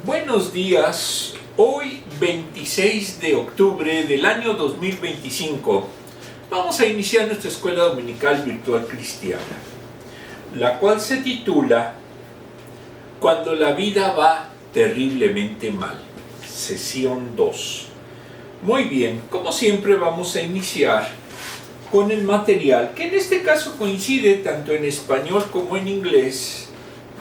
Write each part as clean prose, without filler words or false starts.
Buenos días, hoy 26 de octubre del año 2025 vamos a iniciar nuestra escuela dominical virtual cristiana, la cual se titula Cuando la vida va terriblemente mal, sesión 2. Muy bien, como siempre vamos a iniciar con el material, que en este caso coincide tanto en español como en inglés,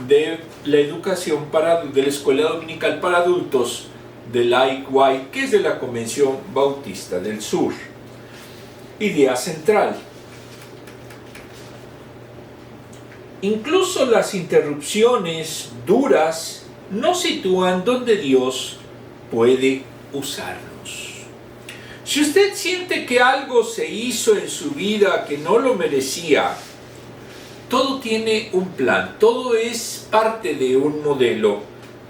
de la educación de la escuela dominical para adultos de la ICY, que es de la Convención Bautista del Sur. Idea central: incluso las interrupciones duras nos sitúan donde Dios puede usarnos. Si usted siente que algo se hizo en su vida que no lo merecía, todo tiene un plan, todo es parte de un modelo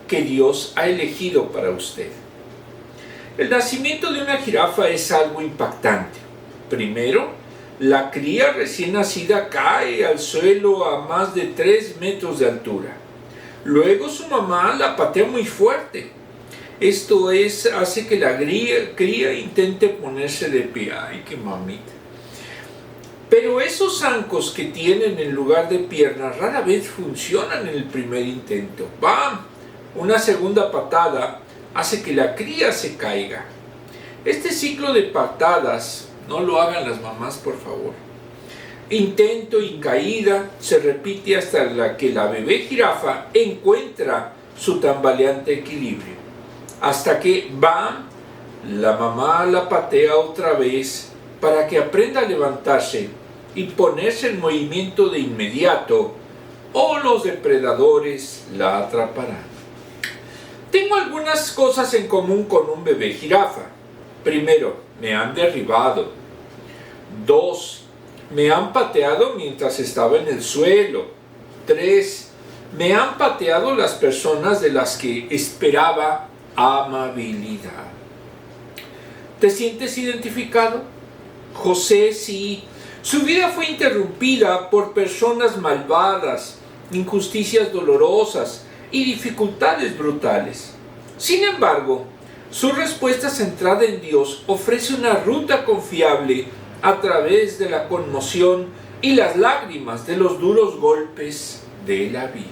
que Dios ha elegido para usted. El nacimiento de una jirafa es algo impactante. Primero, la cría recién nacida cae al suelo a más de 3 metros de altura. Luego su mamá la patea muy fuerte. Esto hace que la cría intente ponerse de pie. ¡Ay, qué mamita! Pero esos zancos que tienen en lugar de piernas rara vez funcionan en el primer intento. ¡Bam! Una segunda patada hace que la cría se caiga. Este ciclo de patadas, no lo hagan las mamás, por favor. Intento y caída se repite hasta que la bebé jirafa encuentra su tambaleante equilibrio. Hasta que, ¡bam!, la mamá la patea otra vez para que aprenda a levantarse y ponerse en movimiento de inmediato, o los depredadores la atraparán. Tengo algunas cosas en común con un bebé jirafa. Primero, me han derribado. 2, me han pateado mientras estaba en el suelo. 3, me han pateado las personas de las que esperaba amabilidad. ¿Te sientes identificado? José sí. Su vida fue interrumpida por personas malvadas, injusticias dolorosas y dificultades brutales. Sin embargo, su respuesta centrada en Dios ofrece una ruta confiable a través de la conmoción y las lágrimas de los duros golpes de la vida.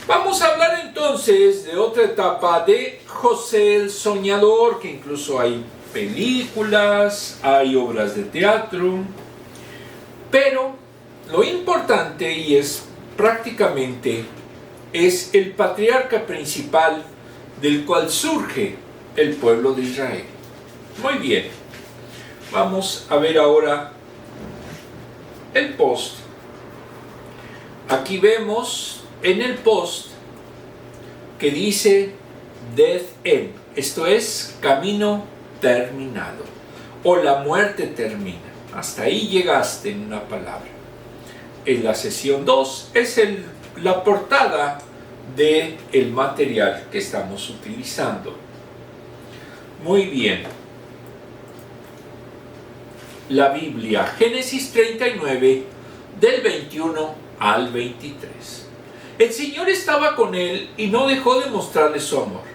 Vamos a hablar entonces de otra etapa de José el Soñador, que incluso hay películas, hay obras de teatro, pero lo importante y es el patriarca principal del cual surge el pueblo de Israel. Muy bien, vamos a ver ahora el post. Aquí vemos en el post que dice Death End, esto es camino terminado, o la muerte termina. Hasta ahí llegaste en una palabra. En la sesión 2 es la portada del material que estamos utilizando. Muy bien. La Biblia, Génesis 39, del 21 al 23. El Señor estaba con él y no dejó de mostrarle su amor.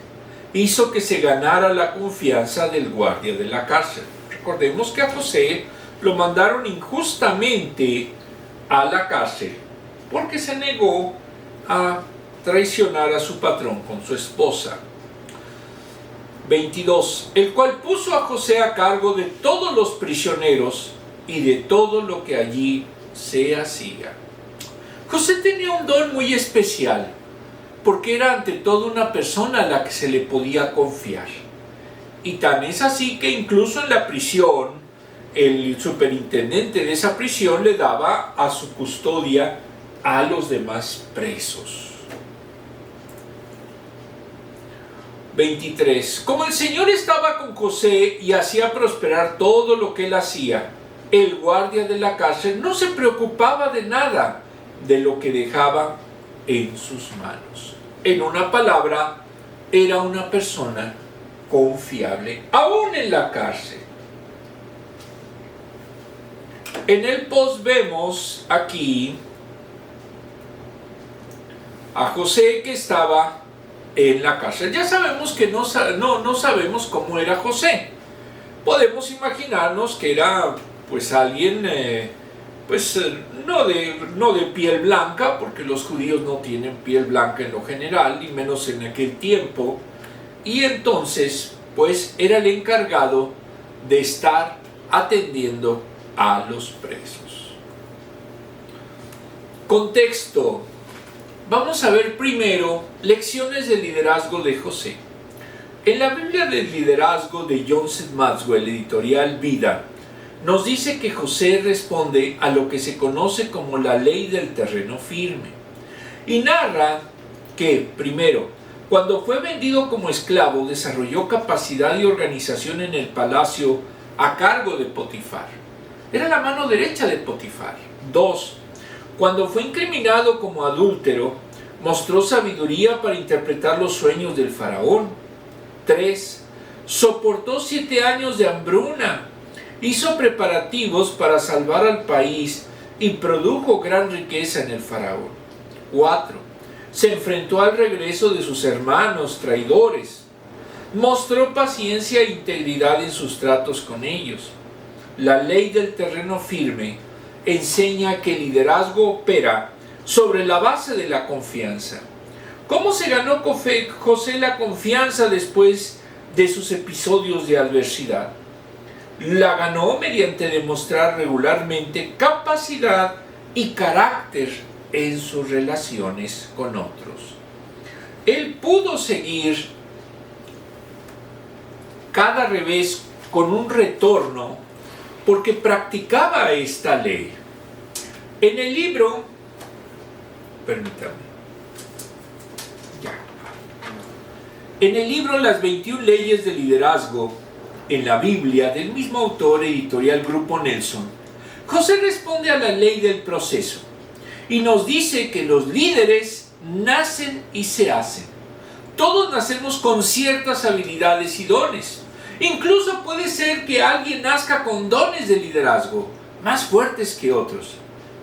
Hizo que se ganara la confianza del guardia de la cárcel. Recordemos que a José lo mandaron injustamente a la cárcel porque se negó a traicionar a su patrón con su esposa. 22. El cual puso a José a cargo de todos los prisioneros y de todo lo que allí se hacía. José tenía un don muy especial, porque era ante todo una persona a la que se le podía confiar. Y tan es así que incluso en la prisión, el superintendente de esa prisión le daba a su custodia a los demás presos. 23. Como el Señor estaba con José y hacía prosperar todo lo que él hacía, el guardia de la cárcel no se preocupaba de nada de lo que dejaba en sus manos. En una palabra, era una persona confiable, aún en la cárcel. En el post vemos aquí a José, que estaba en la cárcel. Ya sabemos que no sabemos cómo era José. Podemos imaginarnos que era pues alguien no de piel blanca, porque los judíos no tienen piel blanca en lo general, y menos en aquel tiempo, y entonces pues era el encargado de estar atendiendo a los presos. Contexto. Vamos a ver primero lecciones de liderazgo de José. En la Biblia del liderazgo de John C. Maxwell, editorial Vida, nos dice que José responde a lo que se conoce como la ley del terreno firme. Y narra que, primero, cuando fue vendido como esclavo, desarrolló capacidad y organización en el palacio a cargo de Potifar. Era la mano derecha de Potifar. 2. Cuando fue incriminado como adúltero, mostró sabiduría para interpretar los sueños del faraón. 3. Soportó 7 años de hambruna. Hizo preparativos para salvar al país y produjo gran riqueza en el faraón. 4. Se enfrentó al regreso de sus hermanos traidores. Mostró paciencia e integridad en sus tratos con ellos. La ley del terreno firme enseña que el liderazgo opera sobre la base de la confianza. ¿Cómo se ganó José la confianza después de sus episodios de adversidad? La ganó mediante demostrar regularmente capacidad y carácter en sus relaciones con otros. Él pudo seguir cada revés con un retorno porque practicaba esta ley. En el libro, en el libro Las 21 leyes de liderazgo, en la Biblia, del mismo autor, editorial Grupo Nelson, José responde a la ley del proceso y nos dice que los líderes nacen y se hacen. Todos nacemos con ciertas habilidades y dones. Incluso puede ser que alguien nazca con dones de liderazgo, más fuertes que otros.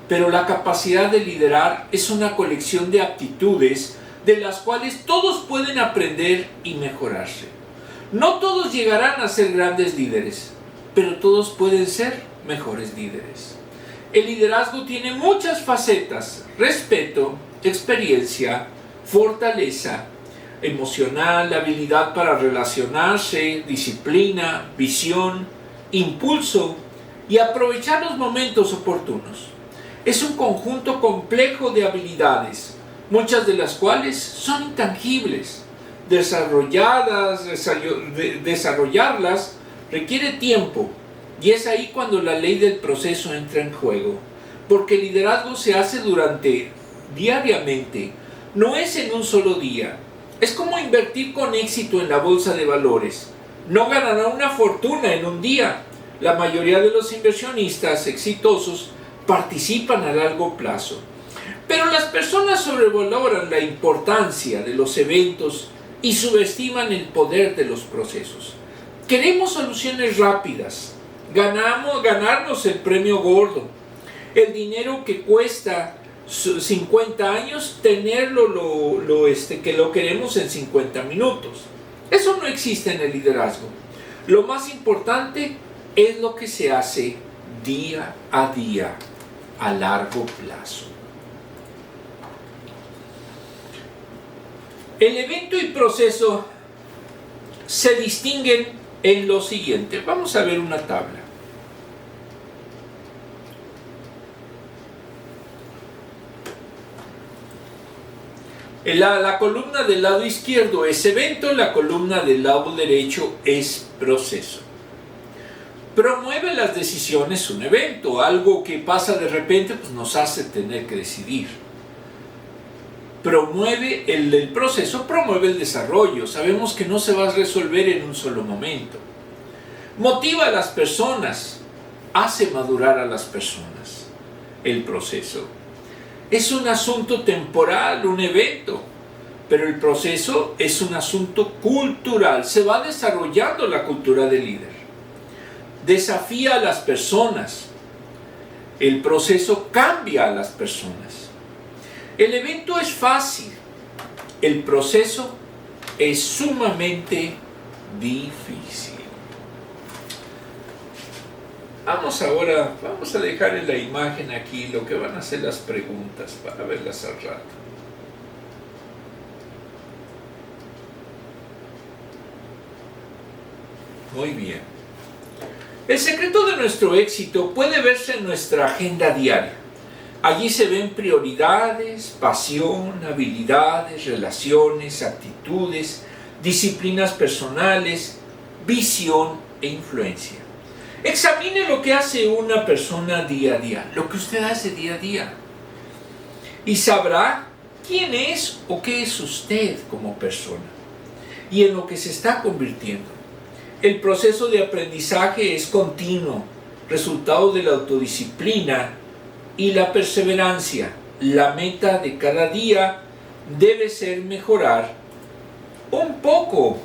Pero la capacidad de liderar es una colección de aptitudes de las cuales todos pueden aprender y mejorarse. No todos llegarán a ser grandes líderes, pero todos pueden ser mejores líderes. El liderazgo tiene muchas facetas: respeto, experiencia, fortaleza emocional, habilidad para relacionarse, disciplina, visión, impulso y aprovechar los momentos oportunos. Es un conjunto complejo de habilidades, muchas de las cuales son intangibles. Desarrollarlas requiere tiempo, y es ahí cuando la ley del proceso entra en juego, porque el liderazgo se hace diariamente, no es en un solo día. Es como invertir con éxito en la bolsa de valores. No ganará una fortuna en un día. La mayoría de los inversionistas exitosos participan a largo plazo. Pero las personas sobrevaloran la importancia de los eventos y subestiman el poder de los procesos. Queremos soluciones rápidas, ganarnos el premio gordo, el dinero que cuesta 50 años, tenerlo que lo queremos en 50 minutos. Eso no existe en el liderazgo. Lo más importante es lo que se hace día a día, a largo plazo. El evento y proceso se distinguen en lo siguiente. Vamos a ver una tabla. La columna del lado izquierdo es evento, la columna del lado derecho es proceso. Promueve las decisiones un evento, algo que pasa de repente, pues nos hace tener que decidir. Promueve el proceso, promueve el desarrollo. Sabemos que no se va a resolver en un solo momento. Motiva a las personas, hace madurar a las personas. El proceso es un asunto temporal, un evento, pero el proceso es un asunto cultural. Se va desarrollando la cultura del líder. Desafía a las personas. El proceso cambia a las personas. El evento es fácil, el proceso es sumamente difícil. Vamos a dejar en la imagen aquí lo que van a ser las preguntas para verlas al rato. Muy bien. El secreto de nuestro éxito puede verse en nuestra agenda diaria. Allí se ven prioridades, pasión, habilidades, relaciones, actitudes, disciplinas personales, visión e influencia. Examine lo que hace una persona día a día, lo que usted hace día a día, y sabrá quién es o qué es usted como persona y en lo que se está convirtiendo. El proceso de aprendizaje es continuo, resultado de la autodisciplina y la perseverancia. La meta de cada día debe ser mejorar un poco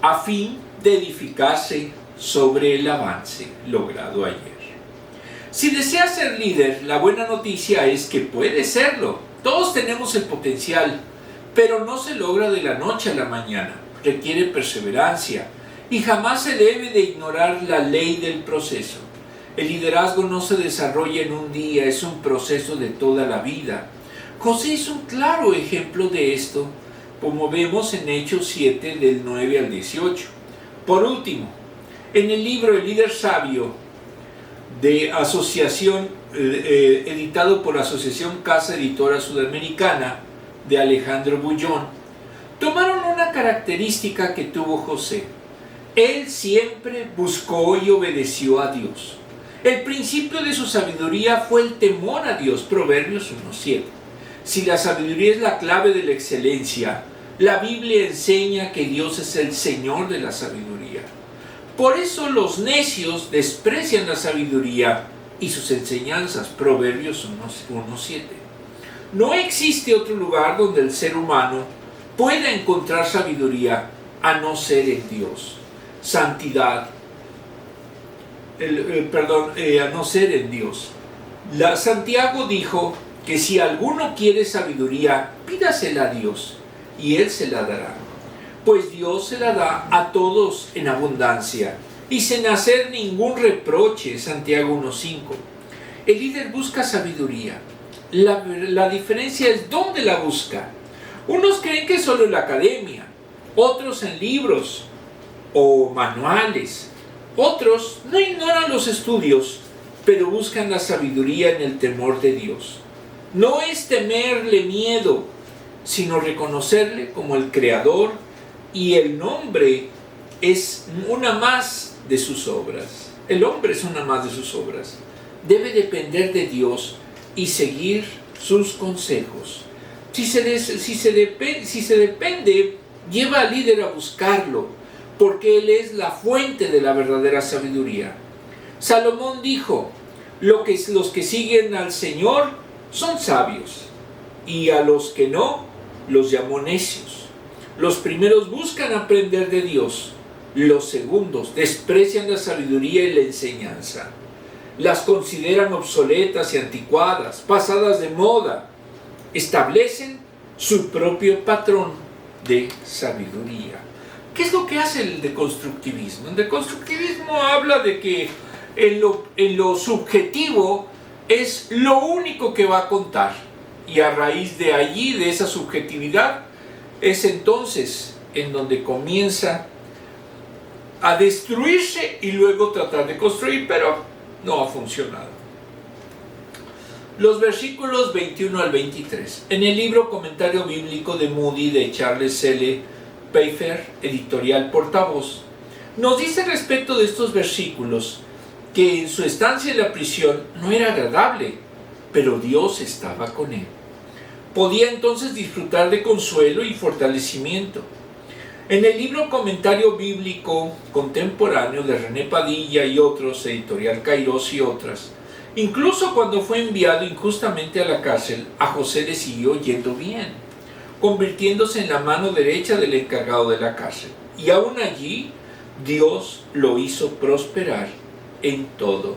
a fin de edificarse sobre el avance logrado ayer. Si desea ser líder, la buena noticia es que puede serlo. Todos tenemos el potencial, pero no se logra de la noche a la mañana. Requiere perseverancia y jamás se debe de ignorar la ley del proceso. El liderazgo no se desarrolla en un día, es un proceso de toda la vida. José es un claro ejemplo de esto, como vemos en Hechos 7 del 9 al 18. Por último, en el libro El líder sabio, de asociación, editado por la Asociación Casa Editora Sudamericana, de Alejandro Bullón, tomaron una característica que tuvo José. Él siempre buscó y obedeció a Dios. El principio de su sabiduría fue el temor a Dios, Proverbios 1:7. Si la sabiduría es la clave de la excelencia, la Biblia enseña que Dios es el Señor de la sabiduría. Por eso los necios desprecian la sabiduría y sus enseñanzas, Proverbios 1:7. No existe otro lugar donde el ser humano pueda encontrar sabiduría a no ser en Dios. Santidad, a no ser en Dios. Santiago dijo que si alguno quiere sabiduría, pídasela a Dios y Él se la dará. Pues Dios se la da a todos en abundancia y sin hacer ningún reproche, Santiago 1:5. El líder busca sabiduría. La diferencia es dónde la busca. Unos creen que solo en la academia, otros en libros o manuales. Otros no ignoran los estudios, pero buscan la sabiduría en el temor de Dios. No es temerle miedo, sino reconocerle como el Creador, y el hombre es una más de sus obras. El hombre es una más de sus obras. Debe depender de Dios y seguir sus consejos. Si se depende, lleva al líder a buscarlo, porque Él es la fuente de la verdadera sabiduría. Salomón dijo, los que siguen al Señor son sabios, y a los que no, los llamó necios. Los primeros buscan aprender de Dios, los segundos desprecian la sabiduría y la enseñanza. Las consideran obsoletas y anticuadas, pasadas de moda. Establecen su propio patrón de sabiduría. ¿Qué es lo que hace el deconstructivismo? El deconstructivismo habla de que en lo subjetivo es lo único que va a contar. Y a raíz de allí, de esa subjetividad, es entonces en donde comienza a destruirse y luego tratar de construir, pero no ha funcionado. Los versículos 21 al 23. En el libro Comentario Bíblico de Moody de Charles L. Pfeiffer, editorial Portavoz, nos dice respecto de estos versículos que en su estancia en la prisión no era agradable, pero Dios estaba con él. Podía entonces disfrutar de consuelo y fortalecimiento. En el libro Comentario Bíblico Contemporáneo de René Padilla y otros, editorial Kairos y otras, incluso cuando fue enviado injustamente a la cárcel, a José le siguió yendo bien, convirtiéndose en la mano derecha del encargado de la cárcel. Y aún allí, Dios lo hizo prosperar en todo.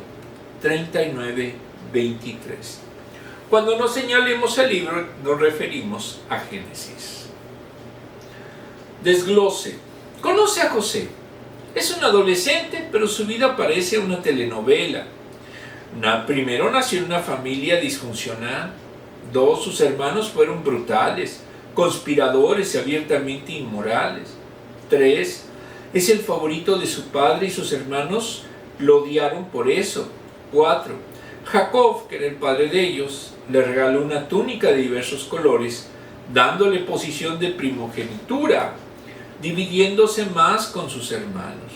39:23. Cuando nos señalemos el libro, nos referimos a Génesis. Desglose. Conoce a José. Es un adolescente, pero su vida parece una telenovela. Primero nació en una familia disfuncional. 2, sus hermanos fueron brutales, conspiradores y abiertamente inmorales. 3, es el favorito de su padre y sus hermanos lo odiaron por eso. 4, Jacob, que era el padre de ellos, le regaló una túnica de diversos colores, dándole posición de primogenitura, dividiéndose más con sus hermanos.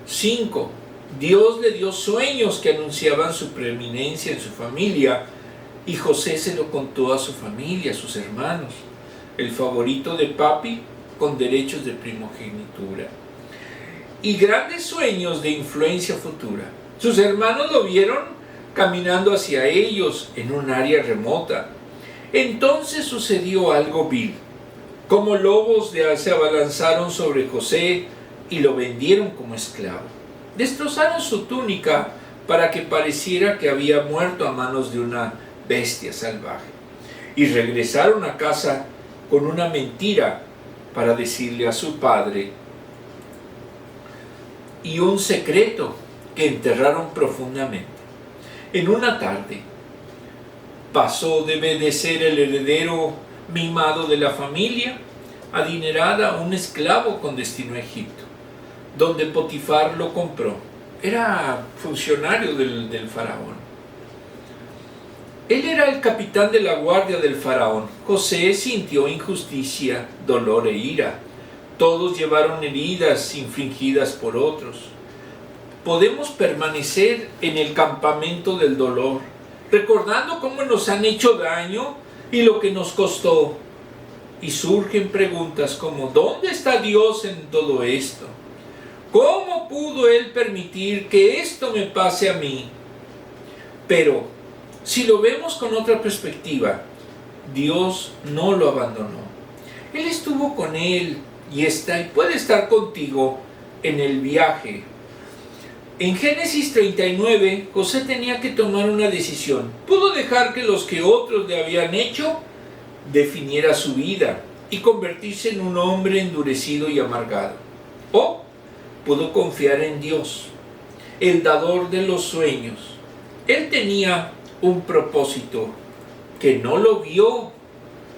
5, Dios le dio sueños que anunciaban su preeminencia en su familia, y José se lo contó a su familia, a sus hermanos, el favorito de papi con derechos de primogenitura. Y grandes sueños de influencia futura. Sus hermanos lo vieron caminando hacia ellos en un área remota. Entonces sucedió algo vil. Como lobos se abalanzaron sobre José y lo vendieron como esclavo. Destrozaron su túnica para que pareciera que había muerto a manos de una bestia salvaje. Y regresaron a casa con una mentira para decirle a su padre y un secreto que enterraron profundamente. En una tarde pasó de ser el heredero mimado de la familia adinerada a un esclavo con destino a Egipto, donde Potifar lo compró. Era funcionario del faraón. Él era el capitán de la guardia del faraón. José sintió injusticia, dolor e ira. Todos llevaron heridas infligidas por otros. Podemos permanecer en el campamento del dolor, recordando cómo nos han hecho daño y lo que nos costó. Y surgen preguntas como, ¿dónde está Dios en todo esto? ¿Cómo pudo Él permitir que esto me pase a mí? Pero si lo vemos con otra perspectiva, Dios no lo abandonó. Él estuvo con él y puede estar contigo en el viaje. En Génesis 39, José tenía que tomar una decisión. Pudo dejar que los que otros le habían hecho definiera su vida y convertirse en un hombre endurecido y amargado. O pudo confiar en Dios, el dador de los sueños. Él tenía un propósito que no lo vio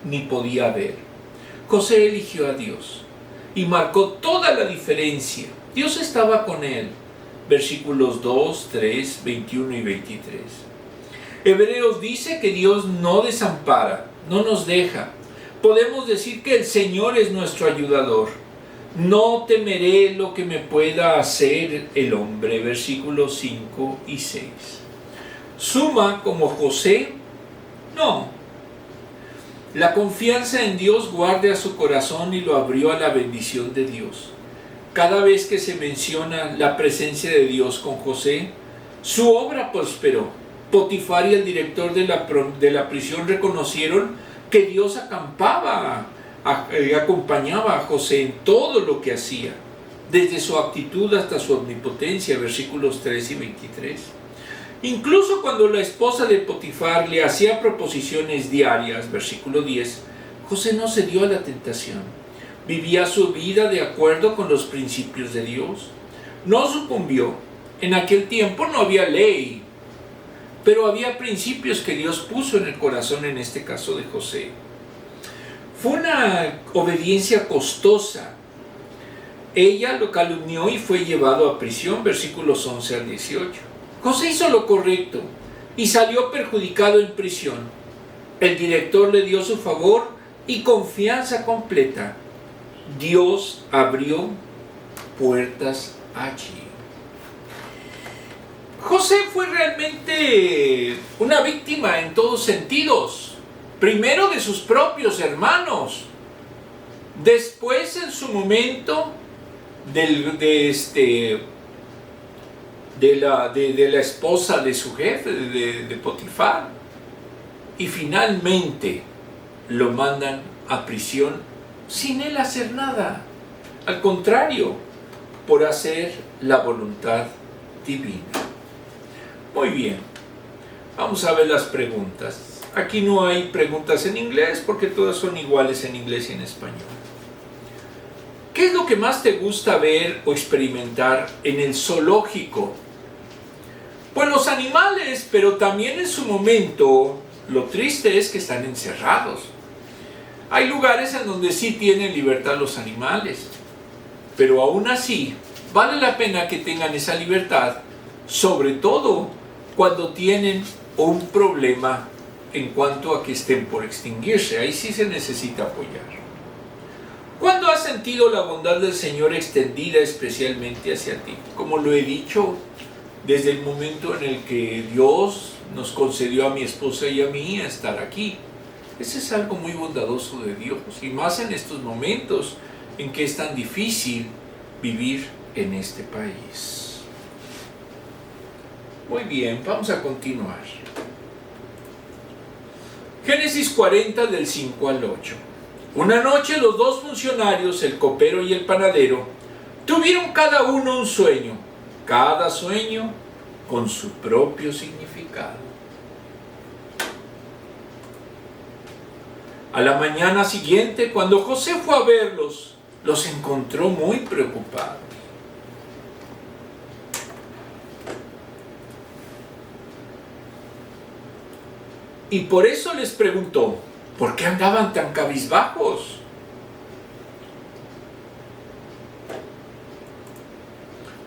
ni podía ver. José eligió a Dios y marcó toda la diferencia. Dios estaba con él. Versículos 2, 3, 21 y 23. Hebreos dice que Dios no desampara, no nos deja. Podemos decir que el Señor es nuestro ayudador. No temeré lo que me pueda hacer el hombre. Versículos 5 y 6. ¿Suma como José? No. La confianza en Dios guarda su corazón y lo abrió a la bendición de Dios. Cada vez que se menciona la presencia de Dios con José, su obra prosperó. Potifar y el director de la prisión reconocieron que Dios acompañaba a José en todo lo que hacía, desde su actitud hasta su omnipotencia. Versículos 3 y 23. Incluso cuando la esposa de Potifar le hacía proposiciones diarias, versículo 10, José no cedió a la tentación. Vivía su vida de acuerdo con los principios de Dios. No sucumbió. En aquel tiempo no había ley, pero había principios que Dios puso en el corazón, en este caso de José. Fue una obediencia costosa. Ella lo calumnió y fue llevado a prisión, versículos 11 al 18. José hizo lo correcto y salió perjudicado en prisión. El director le dio su favor y confianza completa. Dios abrió puertas allí. José fue realmente una víctima en todos sentidos. Primero de sus propios hermanos. Después, en su momento, de la esposa de su jefe, de Potifar. Y finalmente lo mandan a prisión sin él hacer nada. Al contrario, por hacer la voluntad divina. Muy bien. Vamos a ver las preguntas. Aquí no hay preguntas en inglés porque todas son iguales en inglés y en español. ¿Qué es lo que más te gusta ver o experimentar en el zoológico? Pues los animales, pero también en su momento lo triste es que están encerrados. Hay lugares en donde sí tienen libertad los animales, pero aún así vale la pena que tengan esa libertad, sobre todo cuando tienen un problema en cuanto a que estén por extinguirse. Ahí sí se necesita apoyar. ¿Cuándo has sentido la bondad del Señor extendida especialmente hacia ti? Como lo he dicho, desde el momento en el que Dios nos concedió a mi esposa y a mí estar aquí. Ese es algo muy bondadoso de Dios, y más en estos momentos en que es tan difícil vivir en este país. Muy bien, vamos a continuar. Génesis 40 del 5 al 8. Una noche los dos funcionarios, el copero y el panadero, tuvieron cada uno un sueño, cada sueño con su propio significado. A la mañana siguiente, cuando José fue a verlos, los encontró muy preocupados. Y por eso les preguntó, ¿por qué andaban tan cabizbajos?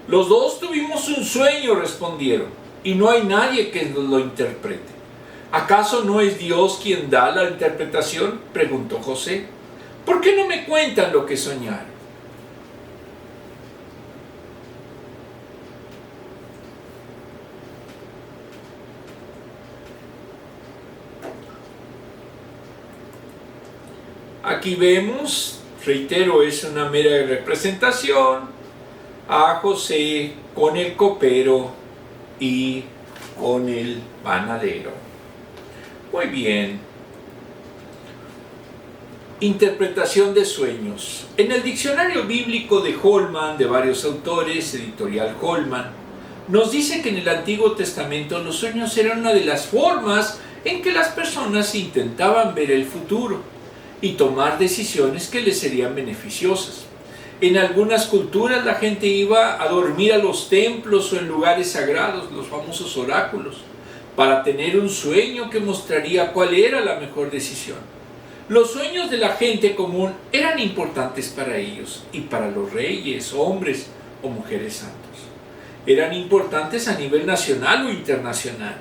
Los dos tuvimos un sueño, respondieron, y no hay nadie que nos lo interprete. ¿Acaso no es Dios quien da la interpretación?, preguntó José. ¿Por qué no me cuentan lo que soñaron? Aquí vemos, reitero, es una mera representación, a José con el copero y con el panadero. Muy bien. Interpretación de sueños. En el diccionario bíblico de Holman, de varios autores, editorial Holman, nos dice que en el Antiguo Testamento los sueños eran una de las formas en que las personas intentaban ver el futuro y tomar decisiones que les serían beneficiosas. En algunas culturas la gente iba a dormir a los templos o en lugares sagrados, los famosos oráculos, para tener un sueño que mostraría cuál era la mejor decisión. Los sueños de la gente común eran importantes para ellos y para los reyes, hombres o mujeres santos. Eran importantes a nivel nacional o internacional.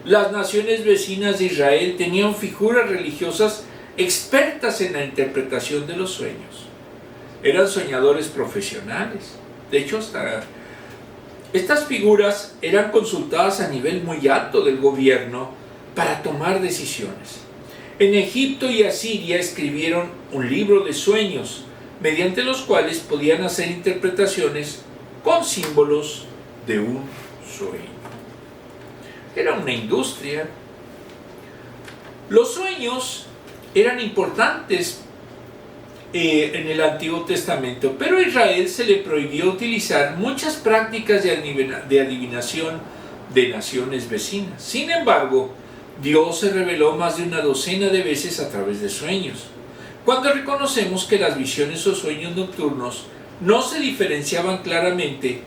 Las naciones vecinas de Israel tenían figuras religiosas expertas en la interpretación de los sueños. Eran soñadores profesionales. De hecho, estas figuras eran consultadas a nivel muy alto del gobierno para tomar decisiones. En Egipto y Asiria escribieron un libro de sueños, mediante los cuales podían hacer interpretaciones con símbolos de un sueño. Era una industria. Los sueños eran importantes en el Antiguo Testamento, pero a Israel se le prohibió utilizar muchas prácticas de adivinación de naciones vecinas. Sin embargo, Dios se reveló más de una docena de veces a través de sueños. Cuando reconocemos que las visiones o sueños nocturnos no se diferenciaban claramente,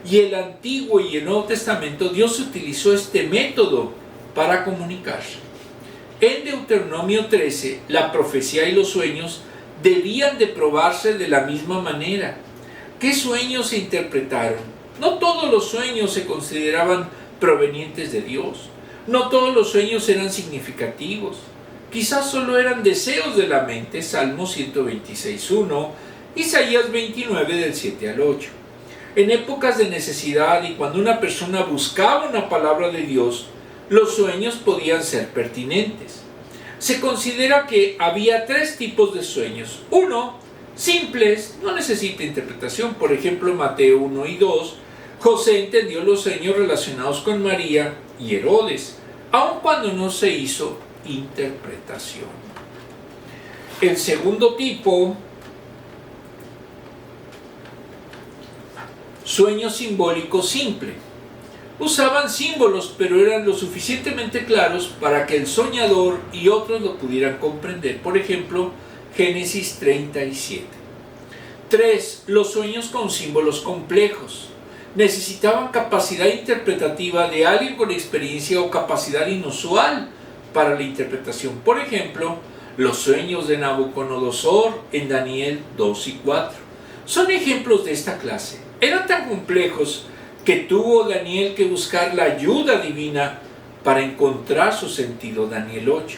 y el Antiguo y el Nuevo Testamento, Dios utilizó este método para comunicarse. En Deuteronomio 13, la profecía y los sueños debían de probarse de la misma manera. ¿Qué sueños se interpretaron? No todos los sueños se consideraban provenientes de Dios. No todos los sueños eran significativos. Quizás solo eran deseos de la mente, Salmo 126.1, Isaías 29 del 7 al 8. En épocas de necesidad y cuando una persona buscaba una palabra de Dios, los sueños podían ser pertinentes. Se considera que había tres tipos de sueños. Uno, simples, no necesita interpretación. Por ejemplo, Mateo 1 y 2, José entendió los sueños relacionados con María y Herodes, aun cuando no se hizo interpretación. El segundo tipo, sueño simbólico simple. Usaban símbolos, pero eran lo suficientemente claros para que el soñador y otros lo pudieran comprender. Por ejemplo, Génesis 37. 3. Los sueños con símbolos complejos. Necesitaban capacidad interpretativa de alguien con experiencia o capacidad inusual para la interpretación. Por ejemplo, los sueños de Nabucodonosor en Daniel 2 y 4. Son ejemplos de esta clase. Eran tan complejos que tuvo Daniel que buscar la ayuda divina para encontrar su sentido. Daniel 8.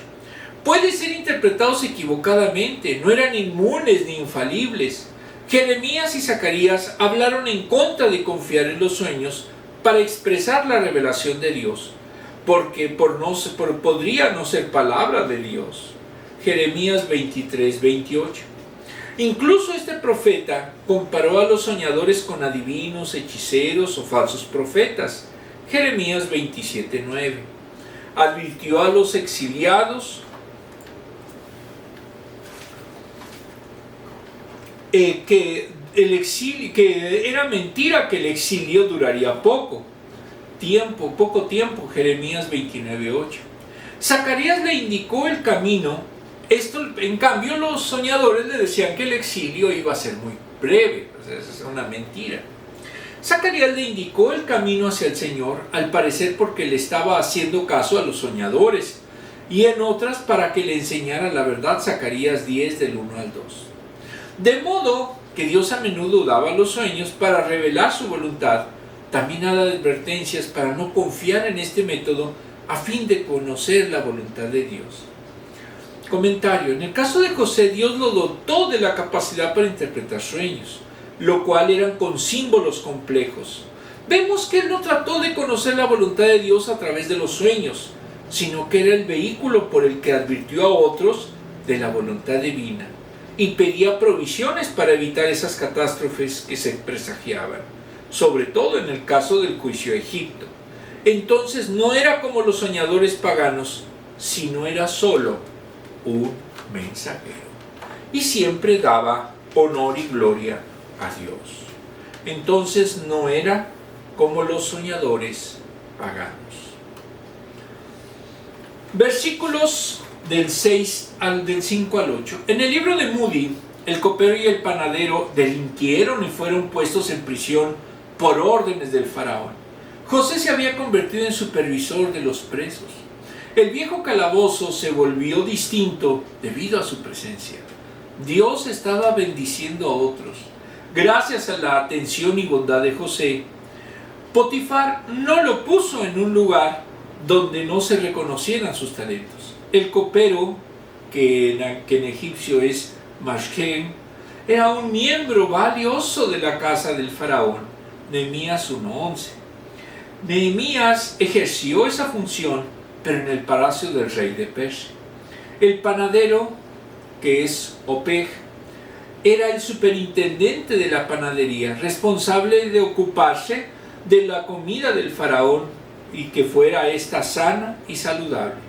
Pueden ser interpretados equivocadamente, no eran inmunes ni infalibles. Jeremías y Zacarías hablaron en contra de confiar en los sueños para expresar la revelación de Dios, porque podría no ser palabra de Dios. Jeremías 23, 28. Incluso este profeta comparó a los soñadores con adivinos, hechiceros o falsos profetas. Jeremías 27, 9. Advirtió a los exiliados que era mentira que el exilio duraría poco tiempo. Jeremías 29, 8. Zacarías le indicó el camino. En cambio, los soñadores le decían que el exilio iba a ser muy breve. Esa es una mentira. Zacarías le indicó el camino hacia el Señor, al parecer porque le estaba haciendo caso a los soñadores, y en otras para que le enseñara la verdad. Zacarías 10, del 1 al 2. De modo que Dios a menudo daba los sueños para revelar su voluntad. También da advertencias para no confiar en este método a fin de conocer la voluntad de Dios. Comentario. En el caso de José, Dios lo dotó de la capacidad para interpretar sueños, lo cual eran con símbolos complejos. Vemos que él no trató de conocer la voluntad de Dios a través de los sueños, sino que era el vehículo por el que advirtió a otros de la voluntad divina y pedía provisiones para evitar esas catástrofes que se presagiaban, sobre todo en el caso del juicio a Egipto. Entonces no era como los soñadores paganos, sino era solo un mensajero, y siempre daba honor y gloria a Dios. Entonces no era como los soñadores paganos. Versículos del 5 al 8. En el libro de Moody, el copero y el panadero delinquieron y fueron puestos en prisión por órdenes del faraón. José se había convertido en supervisor de los presos. El viejo calabozo se volvió distinto debido a su presencia. Dios estaba bendiciendo a otros. Gracias a la atención y bondad de José, Potifar no lo puso en un lugar donde no se reconocieran sus talentos. El copero, que en egipcio es Mashken, era un miembro valioso de la casa del faraón. Nehemías 1:11. Nehemías ejerció esa función, pero en el palacio del rey de Persia. El panadero, que es Opej, era el superintendente de la panadería, responsable de ocuparse de la comida del faraón y que fuera esta sana y saludable.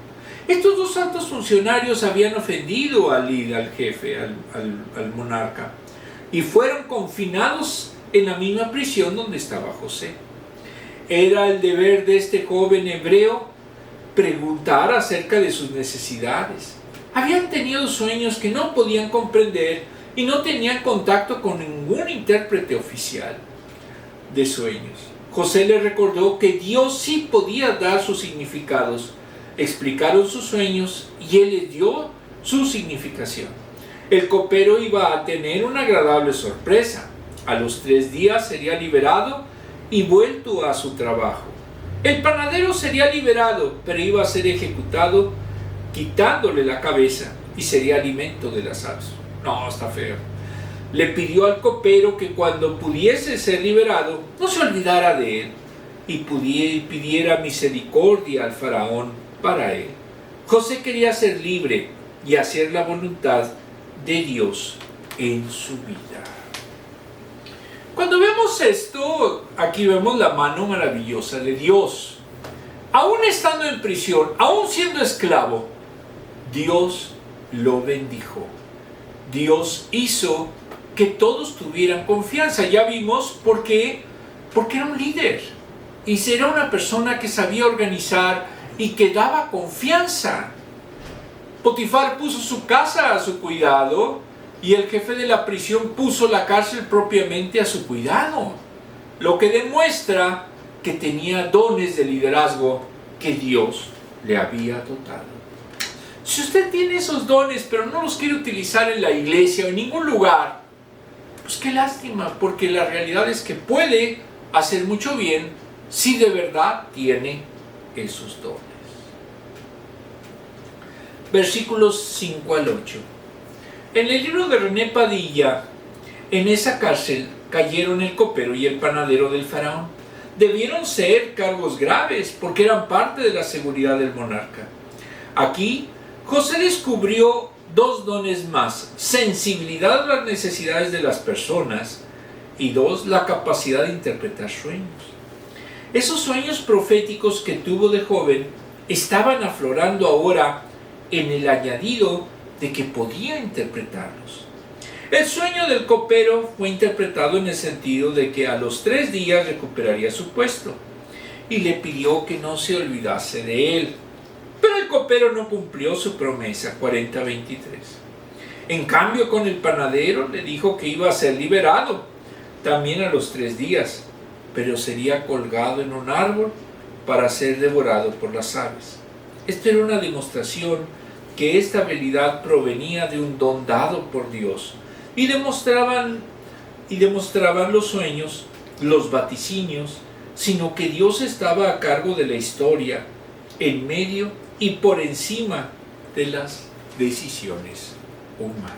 Estos dos altos funcionarios habían ofendido al líder, al jefe, al monarca, y fueron confinados en la misma prisión donde estaba José. Era el deber de este joven hebreo preguntar acerca de sus necesidades. Habían tenido sueños que no podían comprender y no tenían contacto con ningún intérprete oficial de sueños. José le recordó que Dios sí podía dar sus significados. Explicaron sus sueños y él les dio su significación. El copero iba a tener una agradable sorpresa. A los 3 días sería liberado y vuelto a su trabajo. El panadero sería liberado, pero iba a ser ejecutado quitándole la cabeza y sería alimento de las aves. No, está feo. Le pidió al copero que cuando pudiese ser liberado no se olvidara de él y pidiera misericordia al faraón para él. José quería ser libre y hacer la voluntad de Dios en su vida. Cuando vemos esto, aquí vemos la mano maravillosa de Dios. Aún estando en prisión, aún siendo esclavo, Dios lo bendijo. Dios hizo que todos tuvieran confianza. Ya vimos por qué. Porque era un líder. y era una persona que sabía organizar y que daba confianza. Potifar puso su casa a su cuidado y el jefe de la prisión puso la cárcel propiamente a su cuidado, lo que demuestra que tenía dones de liderazgo que Dios le había dotado. Si usted tiene esos dones pero no los quiere utilizar en la iglesia o en ningún lugar, pues qué lástima, porque la realidad es que puede hacer mucho bien si de verdad tiene esos dones. Versículos 5 al 8. En el libro de René Padilla, en esa cárcel cayeron el copero y el panadero del faraón. Debieron ser cargos graves porque eran parte de la seguridad del monarca. Aquí, José descubrió dos dones más: sensibilidad a las necesidades de las personas y dos, la capacidad de interpretar sueños. Esos sueños proféticos que tuvo de joven estaban aflorando ahora en el añadido de que podía interpretarlos. El sueño del copero fue interpretado en el sentido de que a los 3 días recuperaría su puesto y le pidió que no se olvidase de él. Pero el copero no cumplió su promesa, 40:23. En cambio, con el panadero le dijo que iba a ser liberado también a los 3 días, pero sería colgado en un árbol para ser devorado por las aves. Esta era una demostración que esta habilidad provenía de un don dado por Dios, y demostraban los sueños, los vaticinios, sino que Dios estaba a cargo de la historia, en medio y por encima de las decisiones humanas.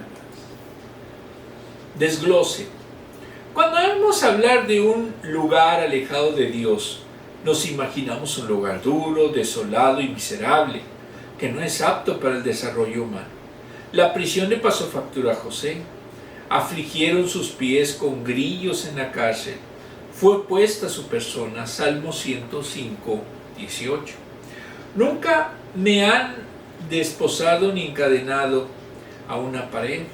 Desglose. Cuando vamos a hablar de un lugar alejado de Dios, nos imaginamos un lugar duro, desolado y miserable, que no es apto para el desarrollo humano. La prisión le pasó factura a José. Afligieron sus pies con grillos en la cárcel. Fue puesta su persona. Salmo 105:18. Nunca me han desposado ni encadenado a una pared.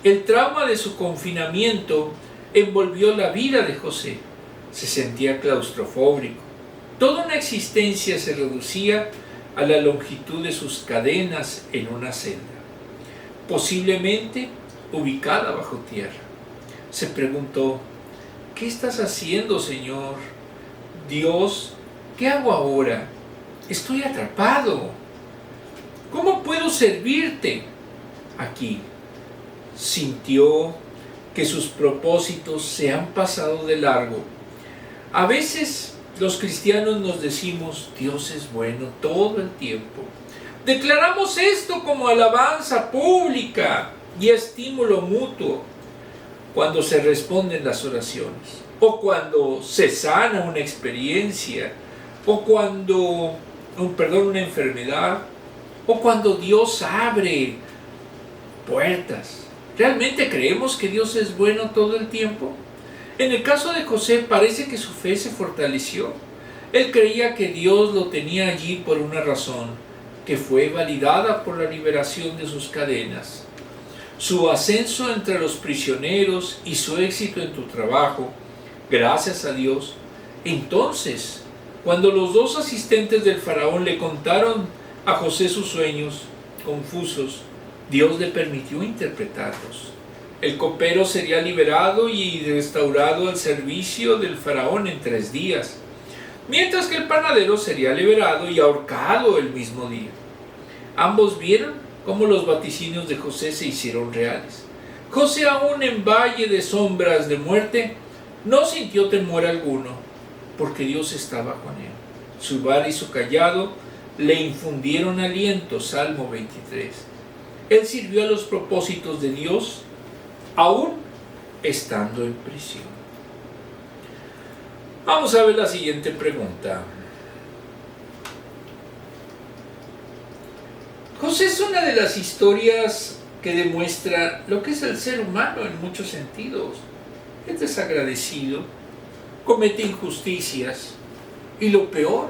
El trauma de su confinamiento envolvió la vida de José. Se sentía claustrofóbico. Toda una existencia se reducía a la longitud de sus cadenas en una celda, posiblemente ubicada bajo tierra. Se preguntó: ¿qué estás haciendo, Señor? Dios, ¿qué hago ahora? Estoy atrapado. ¿Cómo puedo servirte aquí? Sintió que sus propósitos se han pasado de largo. A veces los cristianos nos decimos: Dios es bueno todo el tiempo. Declaramos esto como alabanza pública y estímulo mutuo cuando se responden las oraciones, o cuando se sana una experiencia, o cuando, una enfermedad, o cuando Dios abre puertas. ¿Realmente creemos que Dios es bueno todo el tiempo? En el caso de José parece que su fe se fortaleció. Él creía que Dios lo tenía allí por una razón, que fue validada por la liberación de sus cadenas. Su ascenso entre los prisioneros y su éxito en tu trabajo, gracias a Dios. Entonces, cuando los 2 asistentes del faraón le contaron a José sus sueños confusos, Dios le permitió interpretarlos. El copero sería liberado y restaurado al servicio del faraón en 3 días, mientras que el panadero sería liberado y ahorcado el mismo día. Ambos vieron cómo los vaticinios de José se hicieron reales. José, aún en valle de sombras de muerte, no sintió temor alguno, porque Dios estaba con él. Su vara y su cayado le infundieron aliento. Salmo 23. Él sirvió a los propósitos de Dios, aún estando en prisión. Vamos a ver la siguiente pregunta. José es una de las historias que demuestra lo que es el ser humano en muchos sentidos. Es desagradecido, comete injusticias y lo peor,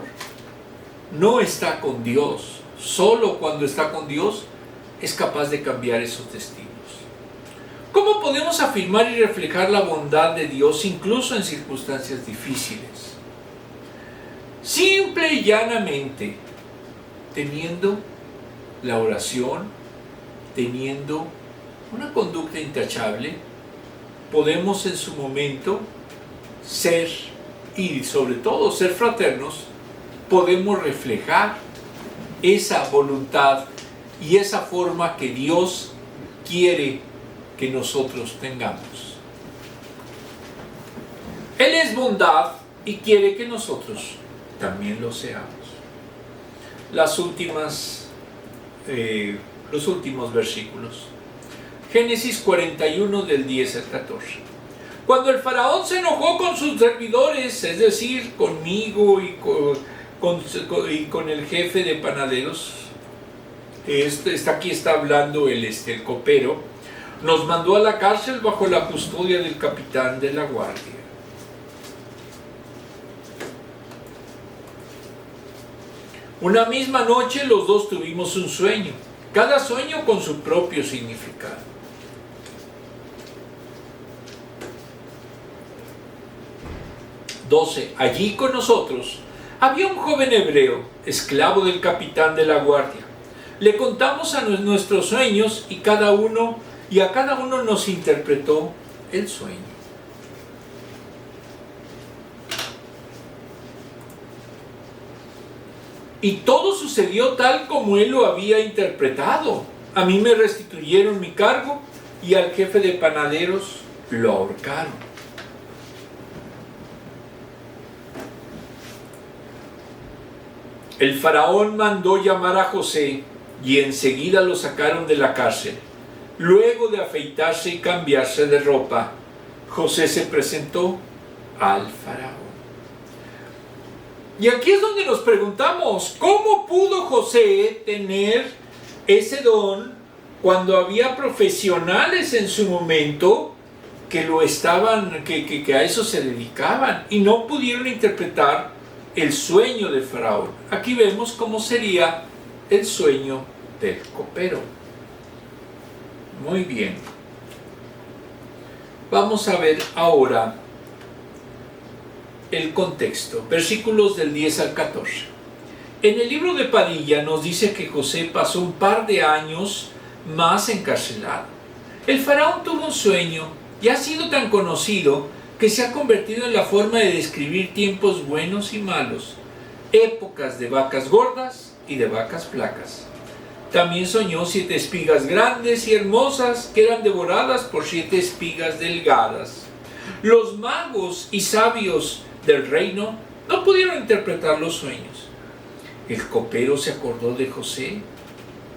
no está con Dios. Solo cuando está con Dios es capaz de cambiar esos destinos. ¿Cómo podemos afirmar y reflejar la bondad de Dios incluso en circunstancias difíciles? Simple y llanamente, teniendo la oración, teniendo una conducta intachable, podemos en su momento ser, y sobre todo ser fraternos, podemos reflejar esa voluntad y esa forma que Dios quiere que nosotros tengamos. Él es bondad y quiere que nosotros también lo seamos. Los últimos versículos. Génesis 41 del 10 al 14. Cuando el faraón se enojó con sus servidores, es decir, conmigo y con el jefe de panaderos, aquí está hablando el copero, nos mandó a la cárcel bajo la custodia del capitán de la guardia. Una misma noche los dos tuvimos un sueño, cada sueño con su propio significado. Allí con nosotros había un joven hebreo, esclavo del capitán de la guardia. Le contamos a nuestros sueños y a cada uno nos interpretó el sueño. Y todo sucedió tal como él lo había interpretado. A mí me restituyeron mi cargo y al jefe de panaderos lo ahorcaron. El faraón mandó llamar a José y enseguida lo sacaron de la cárcel. Luego de afeitarse y cambiarse de ropa, José se presentó al faraón. Y aquí es donde nos preguntamos, ¿cómo pudo José tener ese don cuando había profesionales en su momento que a eso se dedicaban y no pudieron interpretar el sueño del faraón? Aquí vemos cómo sería el sueño del copero. Muy bien. Vamos a ver ahora el contexto, versículos del 10 al 14. En el libro de Padilla nos dice que José pasó un par de años más encarcelado. El faraón tuvo un sueño y ha sido tan conocido que se ha convertido en la forma de describir tiempos buenos y malos, épocas de vacas gordas y de vacas flacas. También soñó 7 espigas grandes y hermosas que eran devoradas por 7 espigas delgadas. Los magos y sabios del reino no pudieron interpretar los sueños. El copero se acordó de José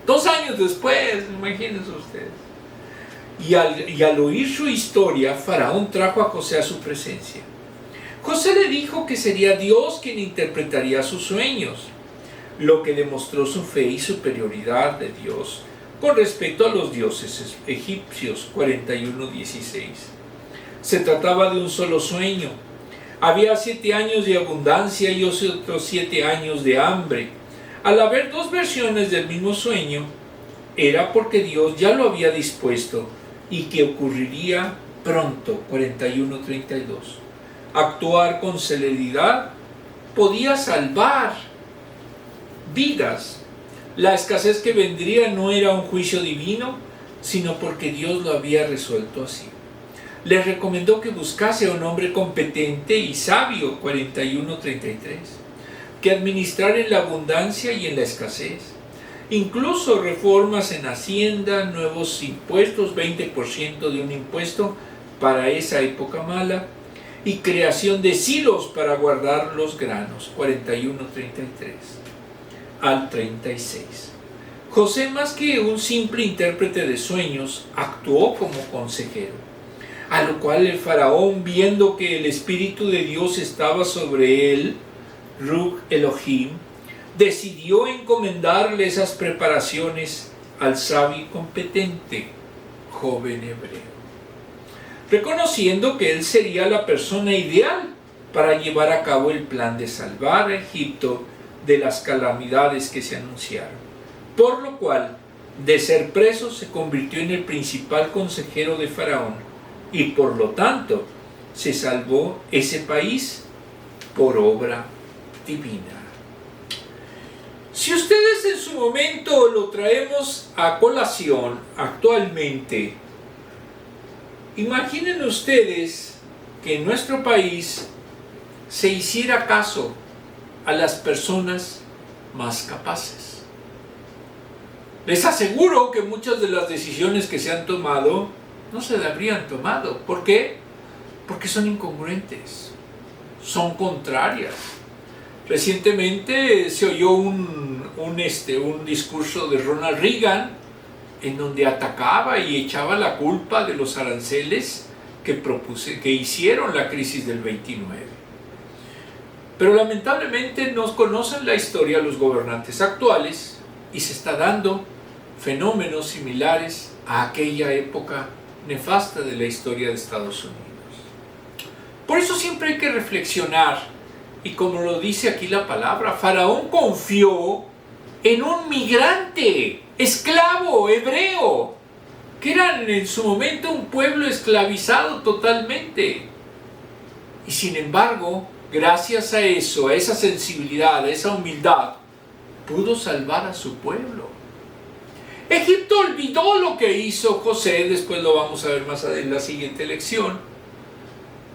2 años después, imagínense ustedes. Y al oír su historia, Faraón trajo a José a su presencia. José le dijo que sería Dios quien interpretaría sus sueños, lo que demostró su fe y superioridad de Dios con respecto a los dioses egipcios. 41:16. Se trataba de un solo sueño. Había 7 años de abundancia y otros 7 años de hambre. Al haber 2 versiones del mismo sueño, era porque Dios ya lo había dispuesto y que ocurriría pronto. 41:32. Actuar con celeridad podía salvar vidas. La escasez que vendría no era un juicio divino, sino porque Dios lo había resuelto así. Les recomendó que buscase a un hombre competente y sabio. 41:33. Que administrara en la abundancia y en la escasez. Incluso reformas en Hacienda, nuevos impuestos, 20% de un impuesto para esa época mala, y creación de silos para guardar los granos. 41:33 al 36. José, más que un simple intérprete de sueños, actuó como consejero. A lo cual el faraón, viendo que el Espíritu de Dios estaba sobre él, Ruch Elohim, decidió encomendarle esas preparaciones al sabio y competente joven hebreo, reconociendo que él sería la persona ideal para llevar a cabo el plan de salvar a Egipto de las calamidades que se anunciaron. Por lo cual, de ser preso, se convirtió en el principal consejero de Faraón, y por lo tanto se salvó ese país por obra divina. Si ustedes en su momento lo traemos a colación actualmente, imaginen ustedes que en nuestro país se hiciera caso a las personas más capaces. Les aseguro que muchas de las decisiones que se han tomado no se habrían tomado. ¿Por qué? Porque son incongruentes, son contrarias. Recientemente se oyó un discurso de Ronald Reagan en donde atacaba y echaba la culpa de los aranceles que hicieron la crisis del 29. Pero lamentablemente no conocen la historia los gobernantes actuales y se está dando fenómenos similares a aquella época nefasta de la historia de Estados Unidos. Por eso siempre hay que reflexionar. Y como lo dice aquí la palabra, Faraón confió en un migrante, esclavo, hebreo, que eran en su momento un pueblo esclavizado totalmente. Y sin embargo, gracias a eso, a esa sensibilidad, a esa humildad, pudo salvar a su pueblo. Egipto olvidó lo que hizo José, después lo vamos a ver más en la siguiente lección,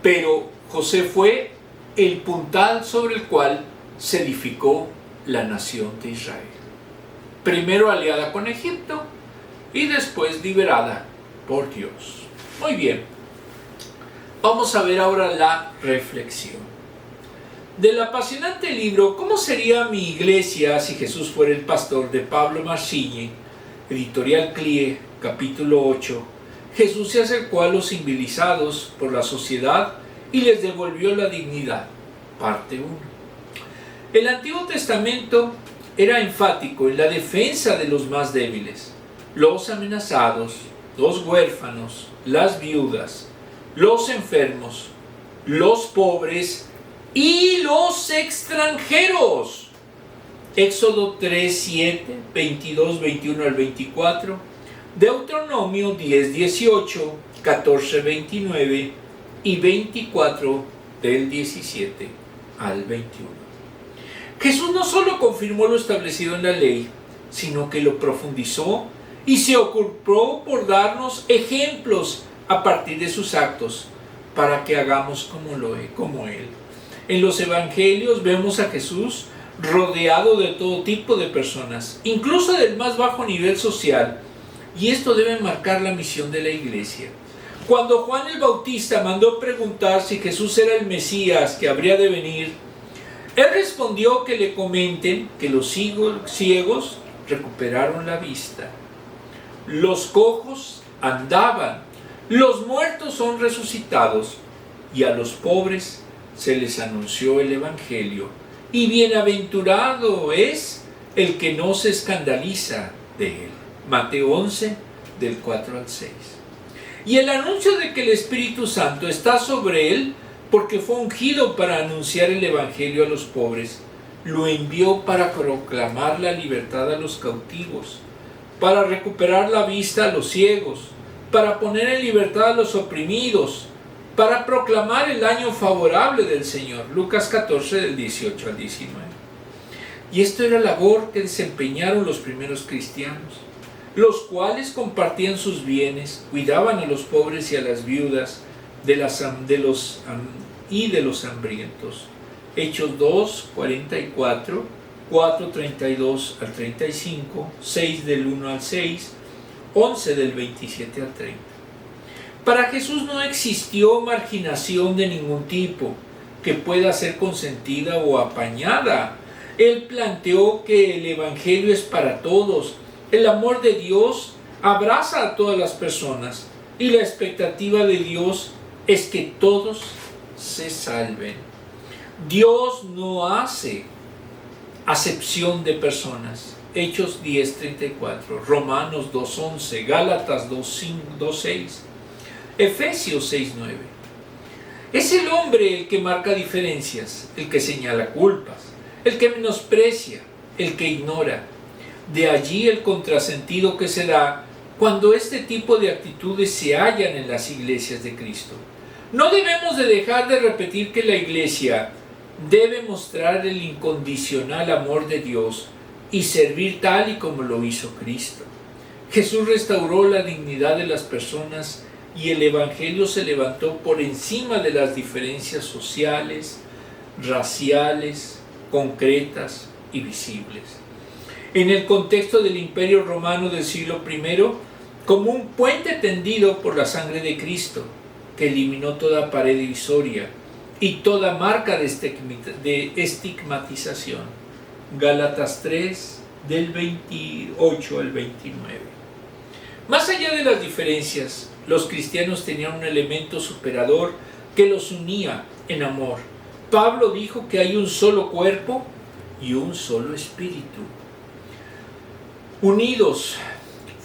pero José fue el puntal sobre el cual se edificó la nación de Israel. Primero aliada con Egipto y después liberada por Dios. Muy bien, vamos a ver ahora la reflexión. Del apasionante libro ¿Cómo sería mi iglesia si Jesús fuera el pastor?, de Pablo Marcigni, editorial CLIE, capítulo 8, Jesús se acercó a los civilizados por la sociedad y les devolvió la dignidad. Parte 1. El Antiguo Testamento era enfático en la defensa de los más débiles, los amenazados, los huérfanos, las viudas, los enfermos, los pobres y los extranjeros. Éxodo 3, 7, 22, 21 al 24, Deuteronomio 10, 18, 14, 29 y 24 del 17 al 21. Jesús no solo confirmó lo establecido en la ley, sino que lo profundizó y se ocupó por darnos ejemplos a partir de sus actos para que hagamos como Él. En los evangelios vemos a Jesús rodeado de todo tipo de personas, incluso del más bajo nivel social, y esto debe marcar la misión de la iglesia. Cuando Juan el Bautista mandó preguntar si Jesús era el Mesías que habría de venir, él respondió que le comenten que los ciegos recuperaron la vista, los cojos andaban, los muertos son resucitados y a los pobres se les anunció el Evangelio. Y bienaventurado es el que no se escandaliza de él. Mateo 11, del 4 al 6. Y el anuncio de que el Espíritu Santo está sobre él, porque fue ungido para anunciar el Evangelio a los pobres, lo envió para proclamar la libertad a los cautivos, para recuperar la vista a los ciegos, para poner en libertad a los oprimidos, para proclamar el año favorable del Señor. Lucas 14, del 18 al 19. Y esto era labor que desempeñaron los primeros cristianos, los cuales compartían sus bienes, cuidaban a los pobres y a las viudas, de los hambrientos. Hechos 2, 44, 4, 32 al 35, 6 del 1 al 6, 11 del 27 al 30. Para Jesús no existió marginación de ningún tipo que pueda ser consentida o apañada. Él planteó que el Evangelio es para todos. El amor de Dios abraza a todas las personas y la expectativa de Dios es que todos se salven. Dios no hace acepción de personas. Hechos 10:34, Romanos 2:11, Gálatas 2:6, Efesios 6:9. Es el hombre el que marca diferencias, el que señala culpas, el que menosprecia, el que ignora. De allí el contrasentido que se da cuando este tipo de actitudes se hallan en las iglesias de Cristo. No debemos de dejar de repetir que la iglesia debe mostrar el incondicional amor de Dios y servir tal y como lo hizo Cristo. Jesús restauró la dignidad de las personas y el Evangelio se levantó por encima de las diferencias sociales, raciales, concretas y visibles. En el contexto del Imperio Romano del siglo I, como un puente tendido por la sangre de Cristo, que eliminó toda pared divisoria y toda marca de estigmatización. Gálatas 3, del 28 al 29. Más allá de las diferencias, los cristianos tenían un elemento superador que los unía en amor. Pablo dijo que hay un solo cuerpo y un solo espíritu. Unidos,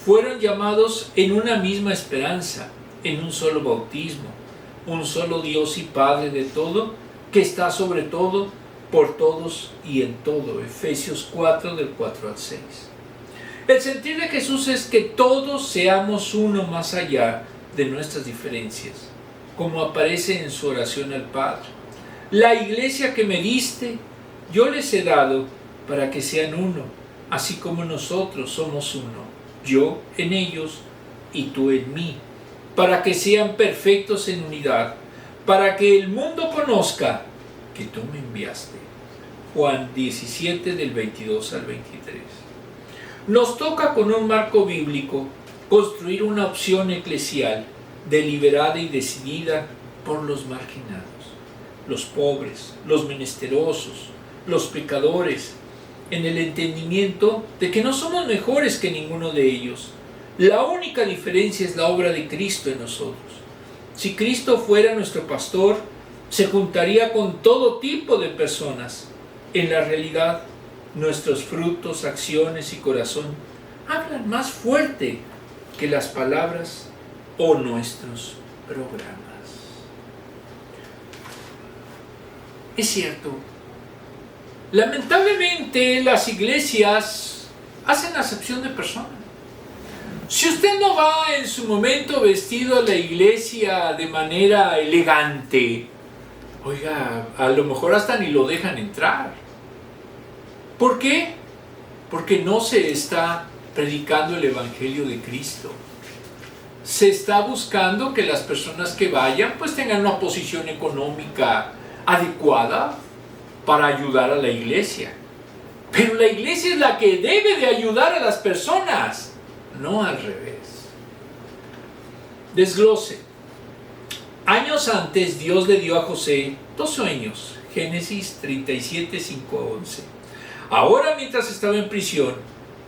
fueron llamados en una misma esperanza, en un solo bautismo, un solo Dios y Padre de todo, que está sobre todo, por todos y en todo. Efesios 4, del 4 al 6. El sentir de Jesús es que todos seamos uno más allá de nuestras diferencias, como aparece en su oración al Padre. La iglesia que me diste, yo les he dado para que sean uno, así como nosotros somos uno, yo en ellos y tú en mí, para que sean perfectos en unidad, para que el mundo conozca que tú me enviaste. Juan 17, del 22 al 23. Nos toca con un marco bíblico construir una opción eclesial deliberada y decidida por los marginados, los pobres, los menesterosos, los pecadores, en el entendimiento de que no somos mejores que ninguno de ellos. La única diferencia es la obra de Cristo en nosotros. Si Cristo fuera nuestro pastor, se juntaría con todo tipo de personas. En la realidad, nuestros frutos, acciones y corazón hablan más fuerte que las palabras o nuestros programas. Es cierto, lamentablemente las iglesias hacen acepción de personas. Si usted no va en su momento vestido a la iglesia de manera elegante, oiga, a lo mejor hasta ni lo dejan entrar. ¿Por qué? Porque no se está predicando el Evangelio de Cristo. Se está buscando que las personas que vayan pues tengan una posición económica adecuada para ayudar a la iglesia. Pero la iglesia es la que debe de ayudar a las personas, no al revés. Desglose. Años antes Dios le dio a José 2 sueños. Génesis 37, 5 a 11. Ahora, mientras estaba en prisión,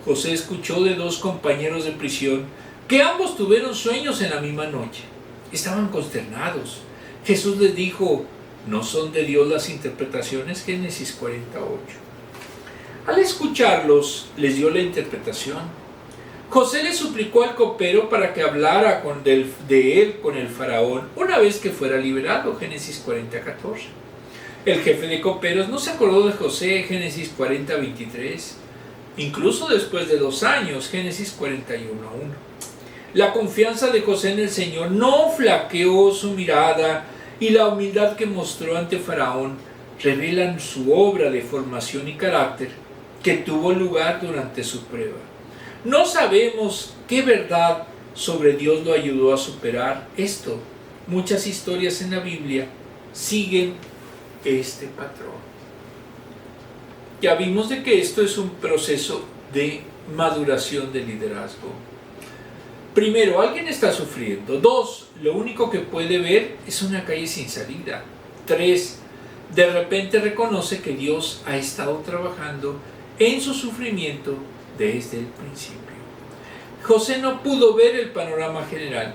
José escuchó de 2 compañeros de prisión que ambos tuvieron sueños en la misma noche. Estaban consternados. Jesús les dijo: ¿no son de Dios las interpretaciones? Génesis 48. Al escucharlos, les dio la interpretación. José le suplicó al copero para que hablara de él con el faraón una vez que fuera liberado. Génesis 40, 14. El jefe de coperos no se acordó de José. Génesis 40, 23. Incluso después de 2 años. Génesis 41, 1. La confianza de José en el Señor no flaqueó su mirada, y la humildad que mostró ante Faraón revelan su obra de formación y carácter que tuvo lugar durante su prueba. No sabemos qué verdad sobre Dios lo ayudó a superar esto. Muchas historias en la Biblia siguen este patrón. Ya vimos de que esto es un proceso de maduración del liderazgo. Primero, alguien está sufriendo. 2, lo único que puede ver es una calle sin salida. 3, de repente reconoce que Dios ha estado trabajando en su sufrimiento desde el principio. José no pudo ver el panorama general,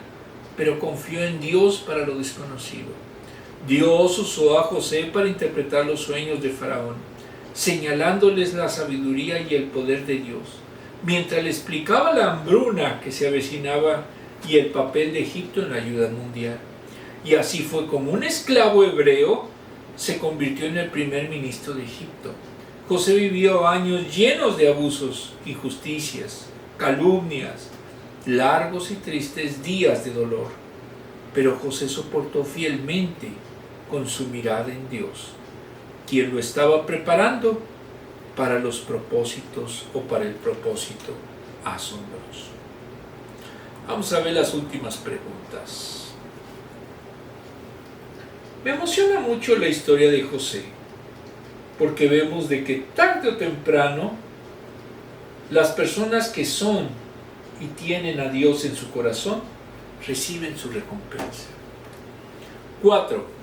pero confió en Dios para lo desconocido. Dios usó a José para interpretar los sueños de Faraón, señalándoles la sabiduría y el poder de Dios, mientras le explicaba la hambruna que se avecinaba y el papel de Egipto en la ayuda mundial. Y así fue como un esclavo hebreo se convirtió en el primer ministro de Egipto. José vivió años llenos de abusos, injusticias, calumnias, largos y tristes días de dolor. Pero José soportó fielmente con su mirada en Dios, quien lo estaba preparando para los propósitos o para el propósito asombroso. Vamos a ver las últimas preguntas. Me emociona mucho la historia de José, porque vemos de que tarde o temprano las personas que son y tienen a Dios en su corazón reciben su recompensa. 4.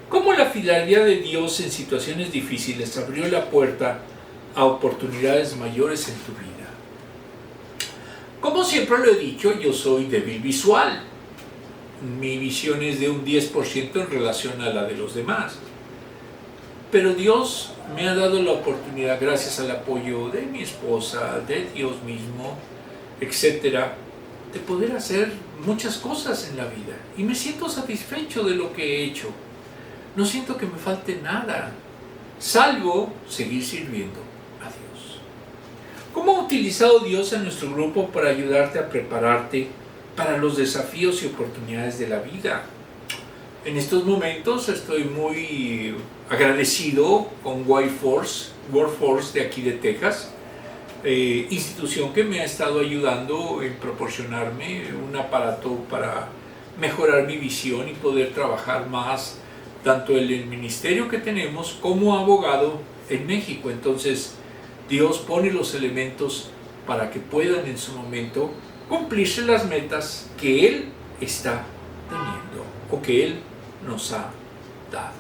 ¿Cómo la fidelidad de Dios en situaciones difíciles abrió la puerta a oportunidades mayores en tu vida? Como siempre lo he dicho, yo soy débil visual. Mi visión es de un 10% en relación a la de los demás. Pero Dios me ha dado la oportunidad, gracias al apoyo de mi esposa, de Dios mismo, etcétera, de poder hacer muchas cosas en la vida. Y me siento satisfecho de lo que he hecho. No siento que me falte nada, salvo seguir sirviendo a Dios. ¿Cómo ha utilizado Dios a nuestro grupo para ayudarte a prepararte para los desafíos y oportunidades de la vida? En estos momentos estoy muy agradecido con Workforce de aquí de Texas, institución que me ha estado ayudando en proporcionarme un aparato para mejorar mi visión y poder trabajar más tanto en el ministerio que tenemos como abogado en México. Entonces Dios pone los elementos para que puedan en su momento cumplirse las metas que Él está teniendo o que Él nos ha dado.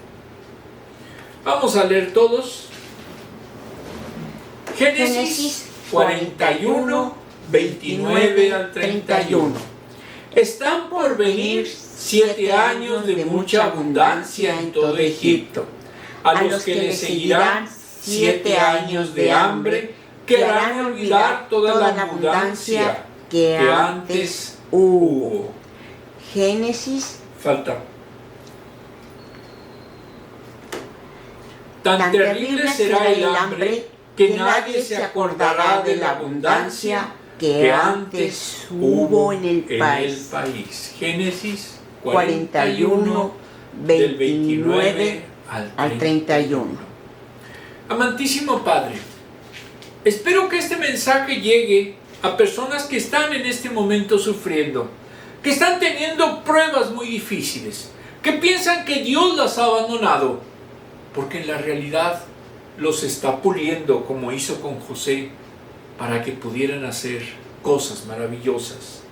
Vamos a leer todos. Génesis 41, 29 al 31. Están por venir 7 años de mucha abundancia en todo Egipto, a los que le seguirán 7 años de hambre que harán olvidar toda la abundancia que antes hubo. Génesis. Falta. Tan terrible será el hambre que nadie se acordará de la abundancia que antes hubo en el país. Génesis 41, del 29 al 31. Amantísimo Padre, espero que este mensaje llegue a personas que están en este momento sufriendo, que están teniendo pruebas muy difíciles, que piensan que Dios las ha abandonado, porque en la realidad los está puliendo como hizo con José para que pudieran hacer cosas maravillosas.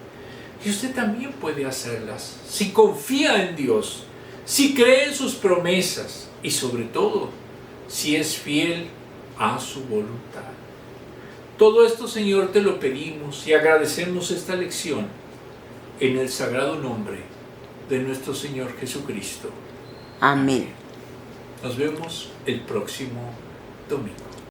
Y usted también puede hacerlas si confía en Dios, si cree en sus promesas y sobre todo si es fiel a su voluntad. Todo esto, Señor, te lo pedimos y agradecemos esta lección en el sagrado nombre de nuestro Señor Jesucristo. Amén. Nos vemos el próximo domingo.